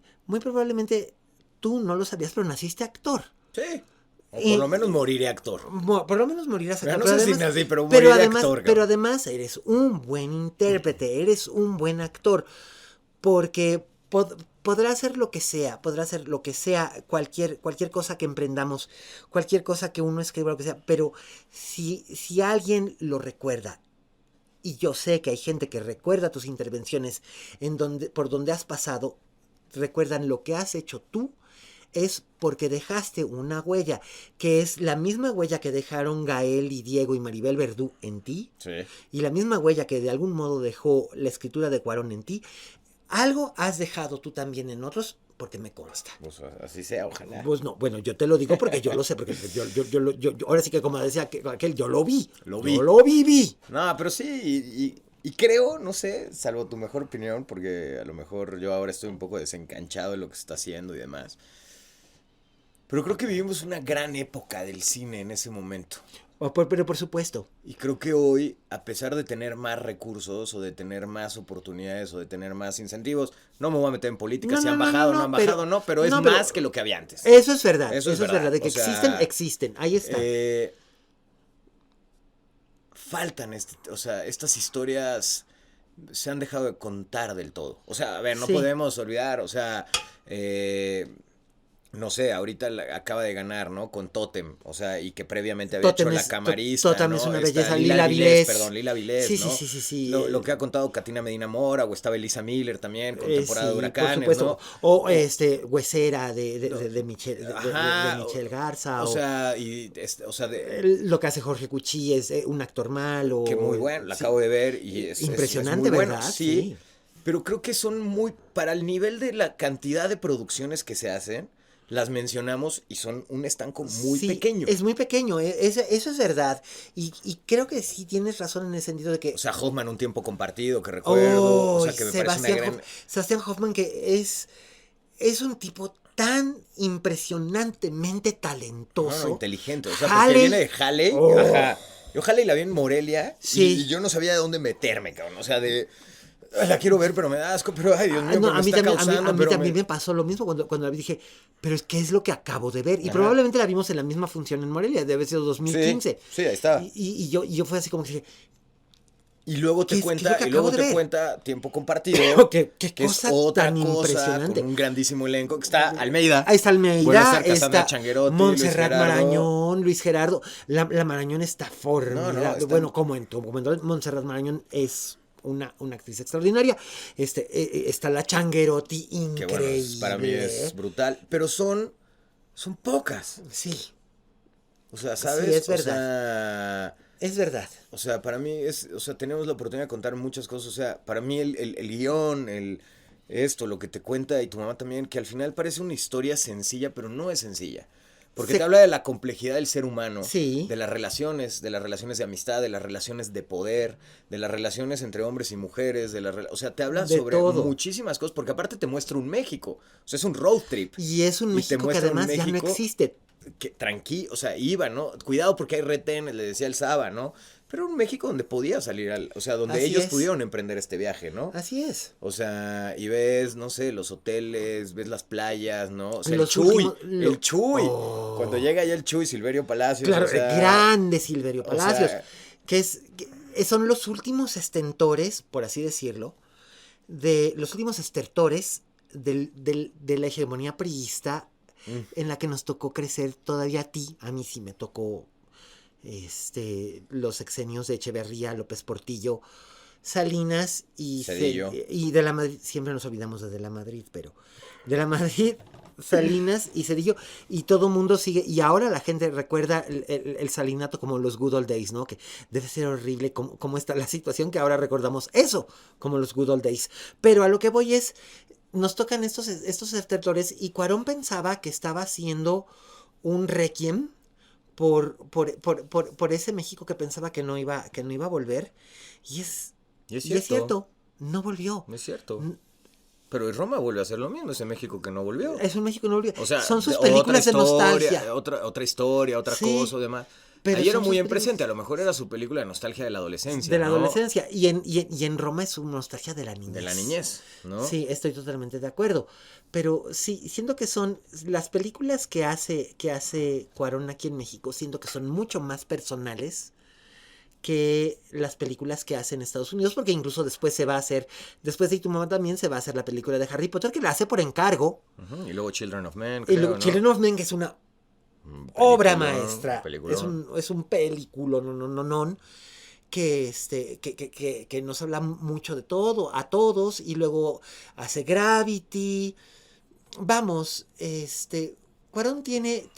tú no lo sabías, pero naciste actor. Sí. O por lo menos moriré actor. Por lo menos morirás actor. No sé si nací, pero moriré actor. Pero además eres un buen intérprete, eres un buen actor, porque podrá hacer lo que sea, cualquier cosa que emprendamos, cualquier cosa que uno escriba, lo que sea, pero si alguien lo recuerda, y yo sé que hay gente que recuerda tus intervenciones por donde has pasado, recuerdan lo que has hecho tú, es porque dejaste una huella, que es la misma huella que dejaron Gael y Diego y Maribel Verdú en ti, sí. Y la misma huella que de algún modo dejó la escritura de Cuarón en ti. Algo has dejado tú también en otros, porque me consta. Pues así sea, ojalá. Pues no, bueno, yo te lo digo porque yo lo sé, porque yo ahora sí que como decía aquel, yo lo vi. Yo lo viví. No, pero sí, y creo, no sé, salvo tu mejor opinión, porque a lo mejor yo ahora estoy un poco desencanchado de lo que se está haciendo y demás. Pero creo que vivimos una gran época del cine en ese momento. Pero por supuesto. Y creo que hoy, a pesar de tener más recursos o de tener más oportunidades o de tener más incentivos, no me voy a meter en política, si han bajado, no han bajado, pero es más que lo que había antes. Eso es verdad, eso es verdad, de que existen, ahí está. Faltan, estas historias se han dejado de contar del todo. O sea, a ver, no Sí. podemos olvidar, no sé, ahorita acaba de ganar, ¿no? Con Tótem, o sea, y que previamente había Tótem hecho La es, Camarista, Tótem ¿no? es una Esta belleza, Lila Vilés. Lila Vilés, Sí, ¿no? sí. Lo que ha contado Katina Medina Mora, o estaba Elisa Miller también, con Temporada de Sí, Huracanes, por supuesto. ¿no? O Huesera de Michelle, de Ajá, Michelle Garza. o sea, o sea, Lo que hace Jorge Cuchí es un actor malo. que muy bueno, la Sí, acabo de ver y es muy impresionante, bueno, ¿verdad? sí, pero creo que son muy, para el nivel de la cantidad de producciones que se hacen, las mencionamos y son un estanco muy Sí, pequeño. es muy pequeño, eso es verdad. Y creo que sí tienes razón en el sentido de que... O sea, Hoffman, Un tiempo compartido, que recuerdo, o sea, que me parece una gran... Sebastián Hoffman, que es un tipo tan impresionantemente talentoso. No, inteligente, o sea, porque viene de Halley, ajá. Yo Halley la vi en Morelia Sí. y yo no sabía de dónde meterme, cabrón, o sea, la quiero ver, pero me da asco, pero ay, Dios mío, No, pero a me mí está también, causando, a mí pero también me pasó lo mismo cuando la vi. Dije, pero es que es lo que acabo de ver. Y Ajá. probablemente la vimos en la misma función en Morelia, debe haber sido 2015. Sí, ahí está. Y yo fue así como que dije, Y luego te ¿qué es cuenta, lo que acabo de ver? Tiempo compartido, ¿Qué que cosa es otra tan cosa, impresionante? con un grandísimo elenco, que está Almeida. Ahí está Almeida, Vuelve a estar Cassandra está Changuerotti, Montserrat Luis Gerardo. Marañón, Luis Gerardo. La Marañón está formidable. No, está... Bueno, como en tu momento, Montserrat Marañón es una actriz extraordinaria. Está la Changuerotti, increíble. Que bueno, para mí es brutal. Pero son pocas. Sí. O sea, ¿sabes? Sí, es verdad. O sea, es verdad. O sea, para mí o sea, tenemos la oportunidad de contar muchas cosas. O sea, para mí el guión, esto, lo que te cuenta y tu mamá también, que al final parece una historia sencilla, pero no es sencilla. Porque te habla de la complejidad del ser humano, sí. de las relaciones de amistad, de las relaciones de poder, de las relaciones entre hombres y mujeres, o sea, te habla sobre muchísimas cosas, porque aparte te muestra un México, o sea, es un road trip. Y es un México que además ya no existe. Que tranquilo, o sea, iba, ¿no? Cuidado porque hay retenes, le decía el Saba, ¿no? Pero un México donde podía salir, o sea, donde Así ellos es. pudieron emprender este viaje, ¿no? Así es. O sea, y ves, no sé, los hoteles, ves las playas, ¿no? O sea, el Chuy. Cuando llega ya el Chuy, Silverio Palacios. Claro, o sea, grande Silverio Palacios. O sea, que son los últimos estentores, por así decirlo, de los últimos estertores de la hegemonía priista en la que nos tocó crecer todavía a mí sí me tocó los sexenios de Echeverría, López Portillo, Salinas y de la Madrid, siempre nos olvidamos de la Madrid, pero de la Madrid, Salinas y Cedillo, y todo mundo sigue, y ahora la gente recuerda el salinato como los good old days, ¿no? Que debe ser horrible como está la situación, que ahora recordamos eso como los good old days, pero a lo que voy es, nos tocan estos estertores, y Cuarón pensaba que estaba haciendo un requiem por ese México que pensaba que no iba a volver, y es cierto, no volvió. Es cierto. Pero Roma vuelve a hacer lo mismo, ese México que no volvió. Es un México que no volvió. O sea, son sus películas de nostalgia. Otra historia, otra cosa, demás. Pero ahí era muy en presente, a lo mejor era su película de nostalgia de la adolescencia. De la adolescencia. Y en Roma es una nostalgia de la niñez. De la niñez, ¿no? Sí, estoy totalmente de acuerdo. Pero sí, siento que son las películas que hace Cuarón aquí en México, siento que son mucho más personales que las películas que hace en Estados Unidos, porque incluso después después de Tu mamá también se va a hacer la película de Harry Potter, que la hace por encargo. Y luego Children of Men, creo, ¿no? Children of Men, que es una obra maestra. Es un película, no, que nos habla mucho de todo, a todos, y luego hace Gravity. Vamos, Cuarón tiene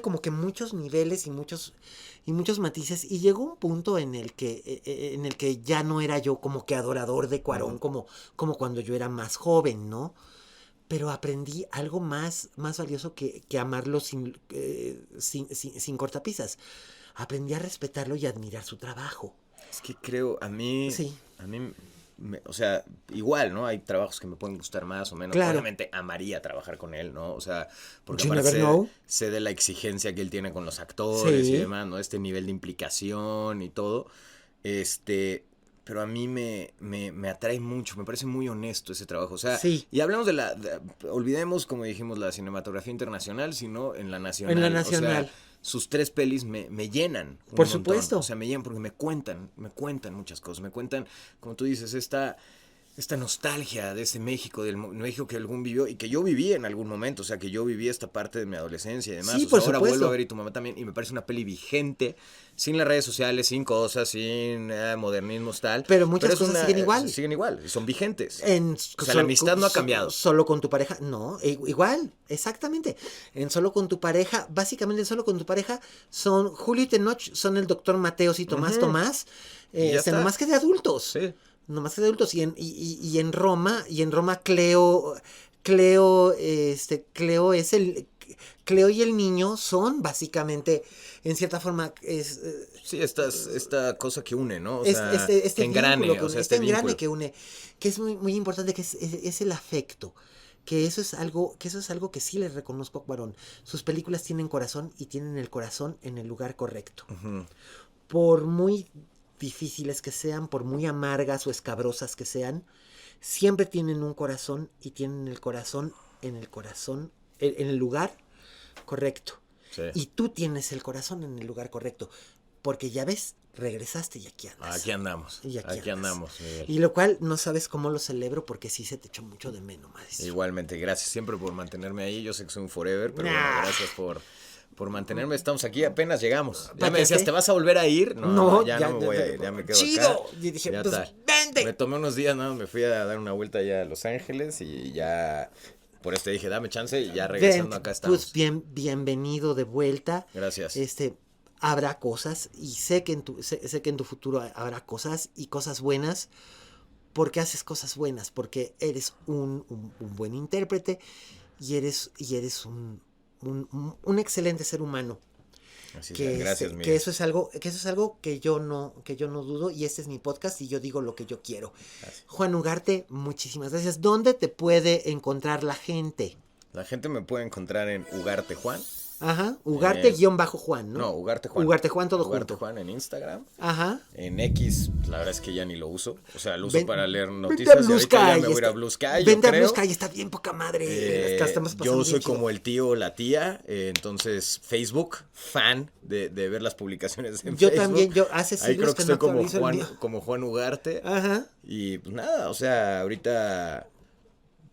como que muchos niveles y muchos matices, y llegó un punto en el que ya no era yo como que adorador de Cuarón, como cuando yo era más joven, ¿no? Pero aprendí algo más valioso que amarlo sin cortapisas. Aprendí a respetarlo y a admirar su trabajo. Es que creo, a mí, o sea, igual, ¿no? Hay trabajos que me pueden gustar más o menos. Claro. Obviamente amaría trabajar con él, ¿no? O sea, porque aparte sé de la exigencia que él tiene con los actores y demás, ¿no? Este nivel de implicación y todo. Pero a mí me atrae mucho, me parece muy honesto ese trabajo. O sea, y hablamos olvidemos, como dijimos, la cinematografía internacional, sino en la nacional. En la nacional. O sea, sus 3 pelis me llenan. Por supuesto. O sea, me llenan porque me cuentan muchas cosas. Me cuentan, como tú dices, esta esta nostalgia de ese México, del México que algún vivió y que yo viví en algún momento, o sea, que yo viví esta parte de mi adolescencia y demás. Sí, o sea, por ahora supuesto. vuelvo a ver Y tu mamá también y me parece una peli vigente, sin las redes sociales, sin cosas, sin modernismos tal. Pero muchas cosas siguen igual. Siguen igual y son vigentes. O sea, la amistad no ha cambiado. Solo con tu pareja, no, igual, exactamente. En Solo con tu pareja, básicamente en Solo con tu pareja son Julio y Tenoch, son el doctor Mateos y Tomás Tomás, nomás que de adultos. Sí. Nomás que de adultos. Y en Roma, Cleo y el niño son básicamente, en cierta forma, sí, esta cosa que une, ¿no? O sea, que engrane, vínculo, o sea, este engrane que une, que es muy, muy importante, que es el afecto. Que eso es algo que sí le reconozco a Cuarón. Sus películas tienen corazón y tienen el corazón en el lugar correcto. Uh-huh. Por muy difíciles que sean, por muy amargas o escabrosas que sean, siempre tienen un corazón y tienen el corazón en el lugar correcto. Sí. Y tú tienes el corazón en el lugar correcto, porque ya ves, regresaste y aquí andas. Aquí andamos. Aquí andamos, Miguel. Y lo cual no sabes cómo lo celebro, porque sí se te echó mucho de menos, maestro. Igualmente, gracias siempre por mantenerme ahí. Yo sé que soy un forever, pero bueno, gracias por mantenerme. Estamos aquí, apenas llegamos. Ya me decías, ¿te vas a volver a ir? No, ya no me voy a ir, ya me quedo chido. acá. Y dije, ya pues vente. Me tomé unos días, me fui a dar una vuelta ya a Los Ángeles y ya, por eso te dije, dame chance y ya regresando acá estamos. Pues bienvenido de vuelta. Gracias. Habrá cosas y sé que en tu futuro habrá cosas y cosas buenas, porque haces cosas buenas, porque eres un buen intérprete y eres un excelente ser humano. Así que gracias, Miguel. Que eso es algo que yo no dudo, y este es mi podcast y yo digo lo que yo quiero. Gracias. Juan Ugarte, muchísimas gracias. ¿Dónde te puede encontrar la gente? La gente me puede encontrar en Ugarte Juan. Ajá, Ugarte-Juan, ¿no? No, Ugarte Juan. Ugarte Juan, todo Ugarte junto. Juan en Instagram. Ajá. En X, la verdad es que ya ni lo uso. O sea, lo uso para leer noticias. Y ahorita ya me voy a ir a Blue Sky, Vente a Blue Sky, está bien poca madre. Yo soy como el tío o la tía. Entonces, Facebook, fan de ver las publicaciones en yo Facebook. También, yo hace siglos ahí creo que estoy no como Juan Ugarte. Ajá. Y pues nada, o sea, ahorita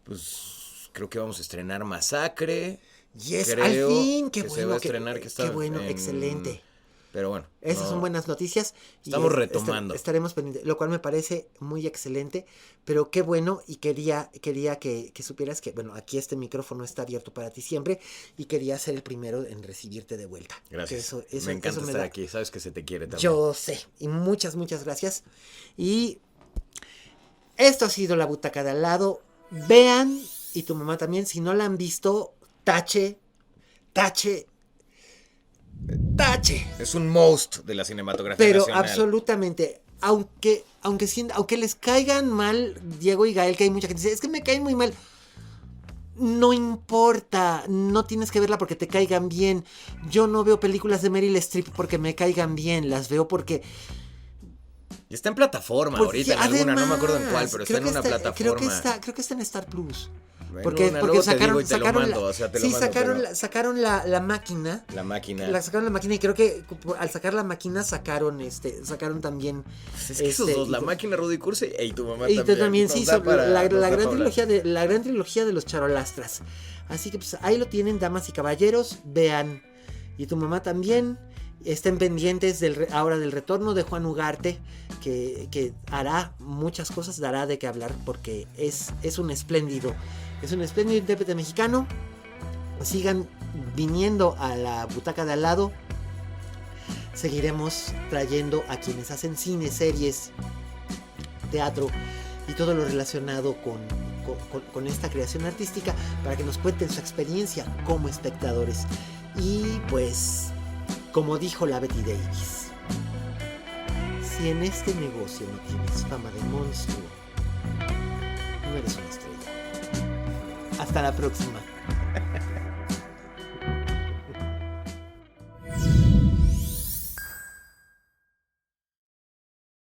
pues creo que vamos a estrenar Masacre. Yes, al fin, qué bueno. Se va a estrenar, que está qué bueno, excelente. Pero bueno. Esas son buenas noticias. Estamos retomando. Estaremos pendientes, lo cual me parece muy excelente, pero qué bueno, y quería que supieras que, bueno, aquí este micrófono está abierto para ti siempre, y quería ser el primero en recibirte de vuelta. Gracias. Me encanta estar aquí, sabes que se te quiere también. Yo sé, y muchas gracias. Y esto ha sido La Butaca de Al Lado. Vean, y tu mamá también, si no la han visto, tache. Es un most de la cinematografía pero nacional. Absolutamente. Aunque les caigan mal Diego y Gael, que hay mucha gente que dice, es que me caen muy mal. No importa, no tienes que verla porque te caigan bien. Yo no veo películas de Meryl Streep porque me caigan bien, las veo porque... Y está en plataforma ahorita, en alguna, no me acuerdo en cuál, pero está en una plataforma. Creo que está en Star Plus. Bueno, porque sacaron la máquina. La máquina. Sacaron la máquina, y creo que al sacar la máquina sacaron también. Pues es que esos dos, la máquina, Rudy Cursi y tu mamá y también. Tú también, sí, la gran trilogía de los Charolastras. Así que pues ahí lo tienen, damas y caballeros, vean. Y tu mamá también. Estén pendientes ahora del retorno de Juan Ugarte, que hará muchas cosas, dará de qué hablar, porque es un espléndido intérprete mexicano. Sigan viniendo a La Butaca de Al Lado. Seguiremos trayendo a quienes hacen cine, series, teatro y todo lo relacionado con esta creación artística, para que nos cuenten su experiencia como espectadores. Y pues, como dijo la Betty Davis, si en este negocio no tienes fama de monstruo, no eres una estrella. Hasta la próxima.